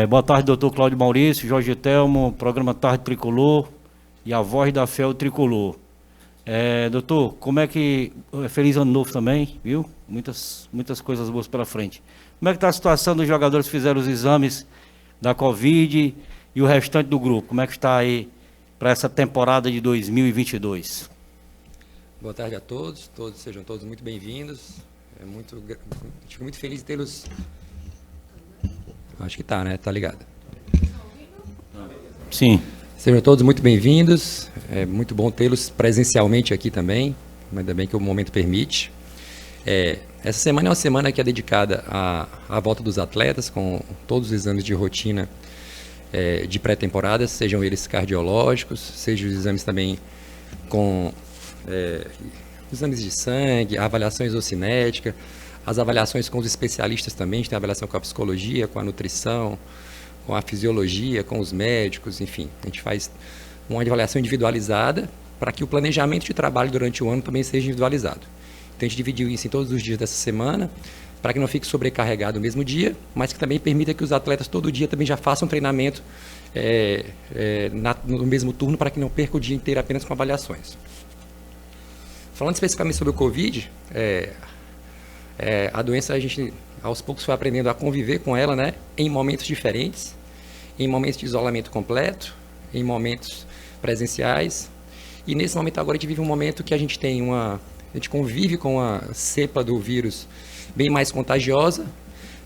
Boa tarde, doutor Cláudio Maurício, Jorge Telmo, programa Tarde Tricolor e a voz da fé o Tricolor. Doutor, como é que... Feliz ano novo também, viu? Muitas coisas boas pela frente. Como é que está a situação dos jogadores que fizeram os exames da Covid e o restante do grupo? Como é que está aí para essa temporada de 2022? Boa tarde a todos, sejam todos muito bem-vindos. Fico muito feliz de tê-los... Acho que tá, né? Tá ligado? Sim. Sejam todos muito bem-vindos. É muito bom tê-los presencialmente aqui também. Ainda bem que o momento permite. Essa semana é uma semana que é dedicada à volta dos atletas, com todos os exames de rotina de pré-temporada, sejam eles cardiológicos, sejam os exames também com exames de sangue, a avaliação isocinética, as avaliações com os especialistas também. A gente tem a avaliação com a psicologia, com a nutrição, com a fisiologia, com os médicos, enfim. A gente faz uma avaliação individualizada para que o planejamento de trabalho durante o ano também seja individualizado. Então a gente dividiu isso em todos os dias dessa semana, para que não fique sobrecarregado no mesmo dia, mas que também permita que os atletas todo dia também já façam treinamento no mesmo turno, para que não perca o dia inteiro apenas com avaliações. Falando especificamente sobre o Covid, a doença, a gente aos poucos foi aprendendo a conviver com ela, né, em momentos diferentes, em momentos de isolamento completo, em momentos presenciais. E nesse momento agora a gente vive um momento que a gente convive com a cepa do vírus bem mais contagiosa,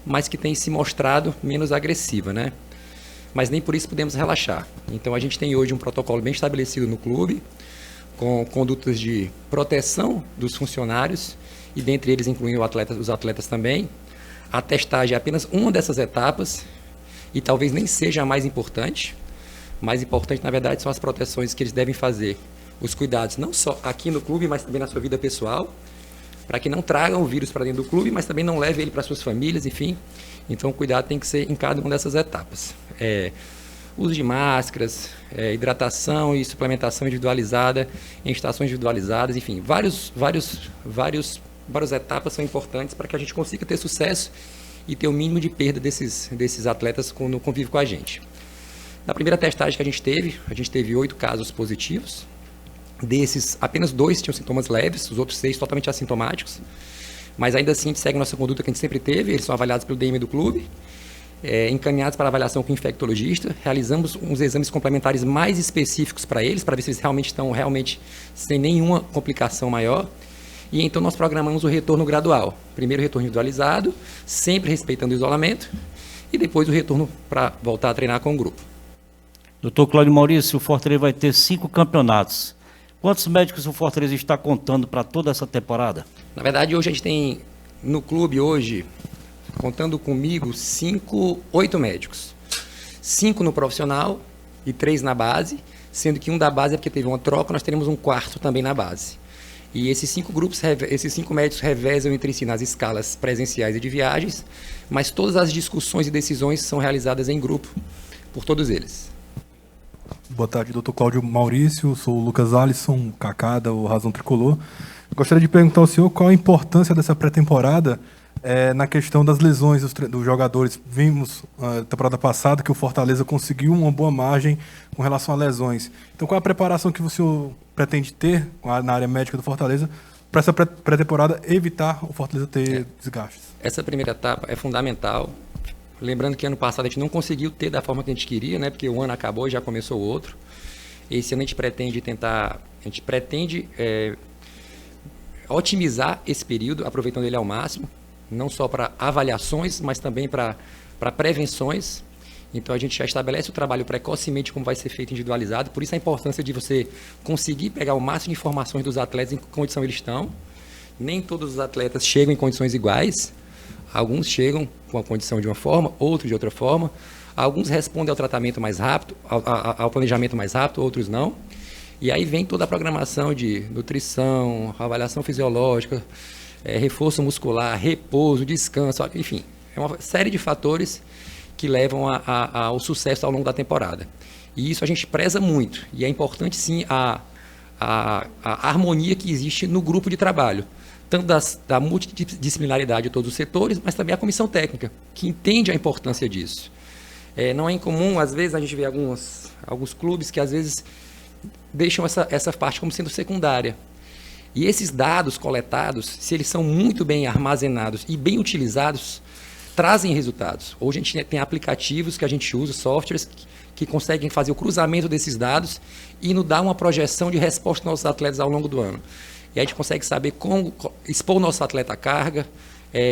mas que tem se mostrado menos agressiva, né? Mas nem por isso podemos relaxar. Então a gente tem hoje um protocolo bem estabelecido no clube, com condutas de proteção dos funcionários, e dentre eles incluindo os atletas também. A testagem é apenas uma dessas etapas, e talvez nem seja a mais importante. Mais importante, na verdade, são as proteções que eles devem fazer, os cuidados, não só aqui no clube, mas também na sua vida pessoal, para que não tragam o vírus para dentro do clube, mas também não leve ele para suas famílias, enfim. Então o cuidado tem que ser em cada uma dessas etapas. Uso de máscaras, hidratação e suplementação individualizada em estações individualizadas, enfim, várias etapas são importantes para que a gente consiga ter sucesso e ter o mínimo de perda desses atletas no convívio com a gente. Na primeira testagem que a gente teve 8 casos positivos. Desses, apenas 2 tinham sintomas leves, os outros 6 totalmente assintomáticos. Mas ainda assim a gente segue nossa conduta que a gente sempre teve, eles são avaliados pelo DM do clube, encaminhados para avaliação com o infectologista. Realizamos uns exames complementares mais específicos para eles, para ver se eles realmente estão sem nenhuma complicação maior. E então nós programamos o retorno gradual. Primeiro o retorno individualizado, sempre respeitando o isolamento, e depois o retorno para voltar a treinar com o grupo. Doutor Cláudio Maurício, o Fortaleza vai ter 5 campeonatos. Quantos médicos o Fortaleza está contando para toda essa temporada? Na verdade, hoje a gente tem no clube, contando comigo, 8 médicos. 5 no profissional e 3 na base, sendo que um da base é porque teve uma troca, nós teremos um 4º também na base. E esses 5 médicos revezam entre si nas escalas presenciais e de viagens, mas todas as discussões e decisões são realizadas em grupo por todos eles. Boa tarde, doutor Cláudio Maurício, sou o Lucas Alisson, Kaká, da Razão Tricolor. Gostaria de perguntar ao senhor qual a importância dessa pré-temporada na questão das lesões dos jogadores. Vimos na temporada passada que o Fortaleza conseguiu uma boa margem com relação a lesões. Então, qual é a preparação que o senhor pretende ter na área médica do Fortaleza para essa pré-temporada evitar o Fortaleza ter desgastes? Essa primeira etapa é fundamental. Lembrando que ano passado a gente não conseguiu ter da forma que a gente queria, né? Porque o ano acabou e já começou o outro. Esse ano a gente pretende otimizar esse período, aproveitando ele ao máximo, não só para avaliações, mas também para prevenções. Então a gente já estabelece o trabalho precocemente como vai ser feito individualizado, por isso a importância de você conseguir pegar o máximo de informações dos atletas em que condição eles estão. Nem todos os atletas chegam em condições iguais. Alguns chegam com a condição de uma forma, outros de outra forma. Alguns respondem ao tratamento mais rápido, ao planejamento mais rápido, outros não. E aí vem toda a programação de nutrição, avaliação fisiológica, reforço muscular, repouso, descanso, enfim. É uma série de fatores que levam ao sucesso ao longo da temporada. E isso a gente preza muito. E é importante, sim, a harmonia que existe no grupo de trabalho. Tanto da multidisciplinaridade de todos os setores, mas também a comissão técnica, que entende a importância disso. Não é incomum, às vezes, a gente vê alguns clubes que, às vezes, deixam essa parte como sendo secundária. E esses dados coletados, se eles são muito bem armazenados e bem utilizados, trazem resultados. Hoje a gente tem aplicativos que a gente usa, softwares, que conseguem fazer o cruzamento desses dados e nos dar uma projeção de resposta aos nossos atletas ao longo do ano. E a gente consegue saber como expor o nosso atleta à carga,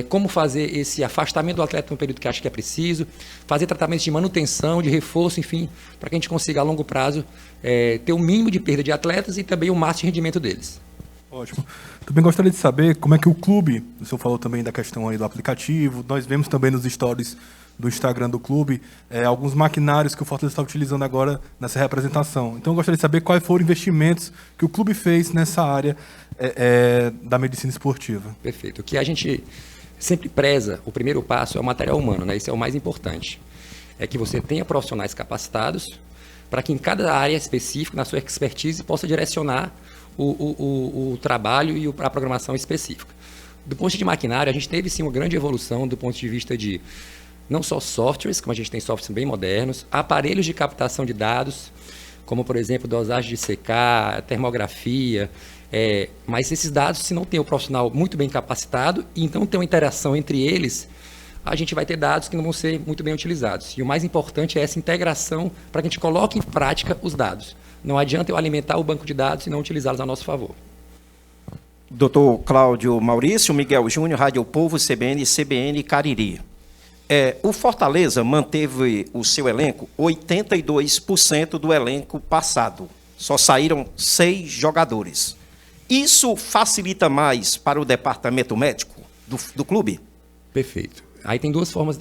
como fazer esse afastamento do atleta no período que acha que é preciso, fazer tratamentos de manutenção, de reforço, enfim, para que a gente consiga, a longo prazo, ter o mínimo de perda de atletas e também o máximo de rendimento deles. Ótimo. Também gostaria de saber como é que o clube, o senhor falou também da questão aí do aplicativo, nós vemos também nos stories do Instagram do clube alguns maquinários que o Fortaleza está utilizando agora nessa representação. Então eu gostaria de saber quais foram os investimentos que o clube fez nessa área da medicina esportiva. Perfeito. O que a gente sempre preza, o primeiro passo é o material humano, né? Isso é o mais importante. É que você tenha profissionais capacitados para que em cada área específica, na sua expertise, possa direcionar o trabalho e a programação específica. Do ponto de vista de maquinário, a gente teve sim uma grande evolução do ponto de vista de não só softwares, como a gente tem softwares bem modernos, aparelhos de captação de dados, como por exemplo dosagem de CK, termografia, mas esses dados, se não tem o profissional muito bem capacitado, e então tem uma interação entre eles, a gente vai ter dados que não vão ser muito bem utilizados. E o mais importante é essa integração para que a gente coloque em prática os dados. Não adianta eu alimentar o banco de dados e não utilizá-los a nosso favor. Dr. Cláudio Maurício, Miguel Júnior, Rádio Povo, CBN, CBN Cariri. O Fortaleza manteve o seu elenco 82% do elenco passado. Só saíram 6 jogadores. Isso facilita mais para o departamento médico do clube? Perfeito. Aí tem duas coisas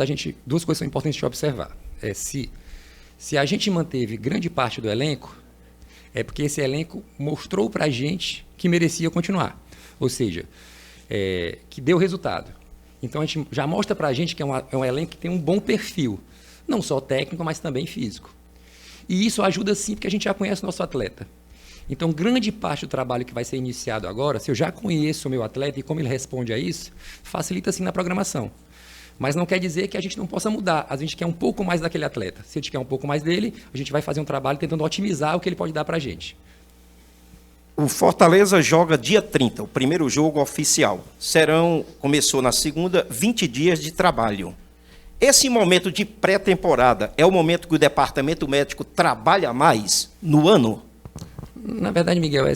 são importantes de observar. Se a gente manteve grande parte do elenco, é porque esse elenco mostrou para a gente que merecia continuar. Ou seja, que deu resultado. Então a gente já mostra para a gente que é um elenco que tem um bom perfil, não só técnico, mas também físico. E isso ajuda sim, porque a gente já conhece o nosso atleta. Então, grande parte do trabalho que vai ser iniciado agora, se eu já conheço o meu atleta e como ele responde a isso, facilita sim na programação. Mas não quer dizer que a gente não possa mudar. A gente quer um pouco mais daquele atleta. Se a gente quer um pouco mais dele, a gente vai fazer um trabalho tentando otimizar o que ele pode dar para a gente. O Fortaleza joga dia 30, o primeiro jogo oficial. Começou na segunda, 20 dias de trabalho. Esse momento de pré-temporada é o momento que o departamento médico trabalha mais no ano? Na verdade, Miguel,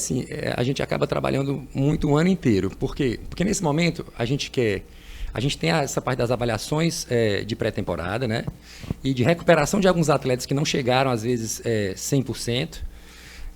a gente acaba trabalhando muito o ano inteiro. Por quê? Porque nesse momento a gente tem essa parte das avaliações de pré-temporada, né? E de recuperação de alguns atletas que não chegaram, às vezes, 100%.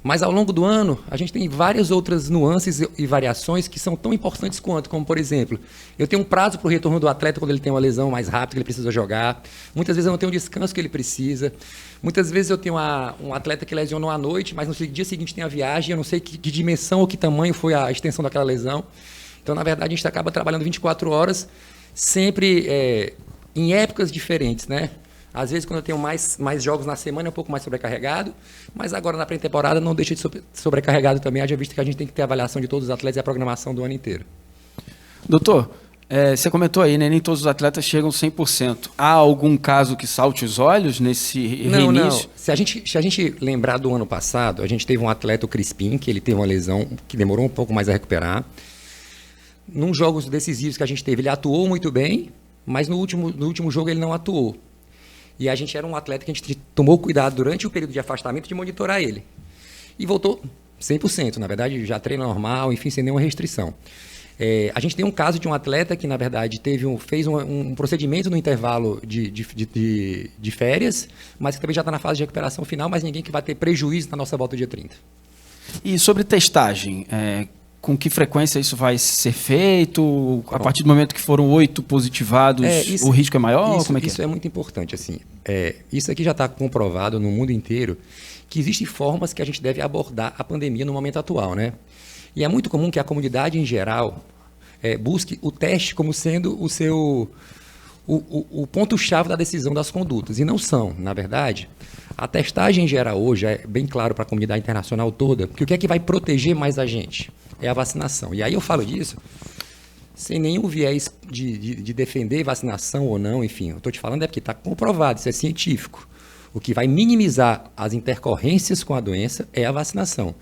Mas ao longo do ano, a gente tem várias outras nuances e variações que são tão importantes quanto, como por exemplo, eu tenho um prazo para o retorno do atleta quando ele tem uma lesão mais rápida, que ele precisa jogar. Muitas vezes eu não tenho o descanso que ele precisa. Muitas vezes eu tenho um atleta que lesionou à noite, mas no dia seguinte tem a viagem, eu não sei que dimensão ou que tamanho foi a extensão daquela lesão. Então, na verdade, a gente acaba trabalhando 24 horas, sempre em épocas diferentes, né? Às vezes, quando eu tenho mais jogos na semana, é um pouco mais sobrecarregado, mas agora na pré-temporada não deixa de sobrecarregado também, haja visto que a gente tem que ter a avaliação de todos os atletas e a programação do ano inteiro. Doutor, você comentou aí, né? Nem todos os atletas chegam 100%. Há algum caso que salte os olhos nesse reinício? Não. Se a gente lembrar do ano passado, a gente teve um atleta, o Crispim, que ele teve uma lesão que demorou um pouco mais a recuperar. Num jogos decisivos que a gente teve, ele atuou muito bem, mas no último jogo ele não atuou. E a gente era um atleta que a gente tomou cuidado durante o período de afastamento de monitorar ele. E voltou 100%, na verdade, já treino normal, enfim, sem nenhuma restrição. A gente tem um caso de um atleta que, na verdade, fez um procedimento no intervalo de férias, mas que também já está na fase de recuperação final, mas ninguém que vai ter prejuízo na nossa volta dia 30. E sobre testagem, com que frequência isso vai ser feito? A partir do momento que foram 8 positivados, o risco é maior? Isso é muito importante. Assim, isso aqui já está comprovado no mundo inteiro que existem formas que a gente deve abordar a pandemia no momento atual, né? E é muito comum que a comunidade em geral busque o teste como sendo o ponto-chave da decisão das condutas. E não são, na verdade. A testagem em geral hoje é bem claro para a comunidade internacional toda que o que é que vai proteger mais a gente? É a vacinação. E aí eu falo disso sem nenhum viés de defender vacinação ou não, enfim, eu estou te falando porque está comprovado, isso é científico. O que vai minimizar as intercorrências com a doença é a vacinação.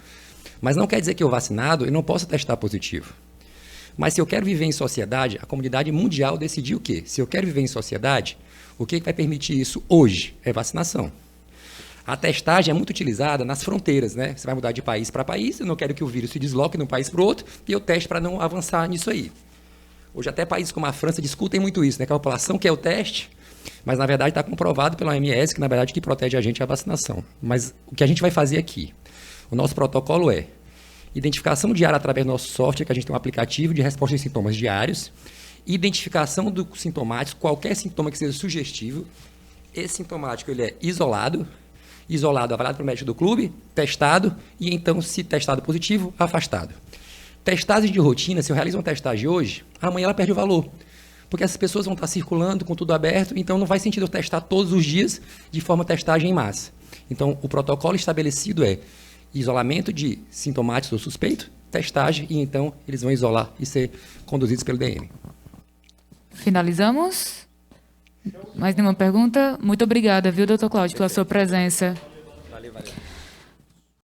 Mas não quer dizer que eu vacinado, eu não posso testar positivo. Mas se eu quero viver em sociedade, a comunidade mundial decidiu o quê? Se eu quero viver em sociedade, o que vai permitir isso hoje? É vacinação. A testagem é muito utilizada nas fronteiras, né? Você vai mudar de país para país, eu não quero que o vírus se desloque de um país para o outro, e eu teste para não avançar nisso aí. Hoje até países como a França discutem muito isso, né? Que a população quer o teste, mas na verdade está comprovado pela OMS que na verdade o que protege a gente é a vacinação. Mas o que a gente vai fazer aqui? O nosso protocolo é identificação diária através do nosso software, que a gente tem um aplicativo de resposta em sintomas diários, identificação do sintomático, qualquer sintoma que seja sugestivo. Esse sintomático ele é isolado, avaliado pelo médico do clube, testado e então, se testado positivo, afastado. Testagem de rotina, se eu realizo uma testagem hoje, amanhã ela perde o valor. Porque essas pessoas vão estar circulando com tudo aberto, então não faz sentido eu testar todos os dias de forma testagem em massa. Então, o protocolo estabelecido é isolamento de sintomáticos ou suspeito, testagem, e então eles vão isolar e ser conduzidos pelo DM. Finalizamos? Mais nenhuma pergunta? Muito obrigada, viu, doutor Cláudio, pela sua presença. Valeu.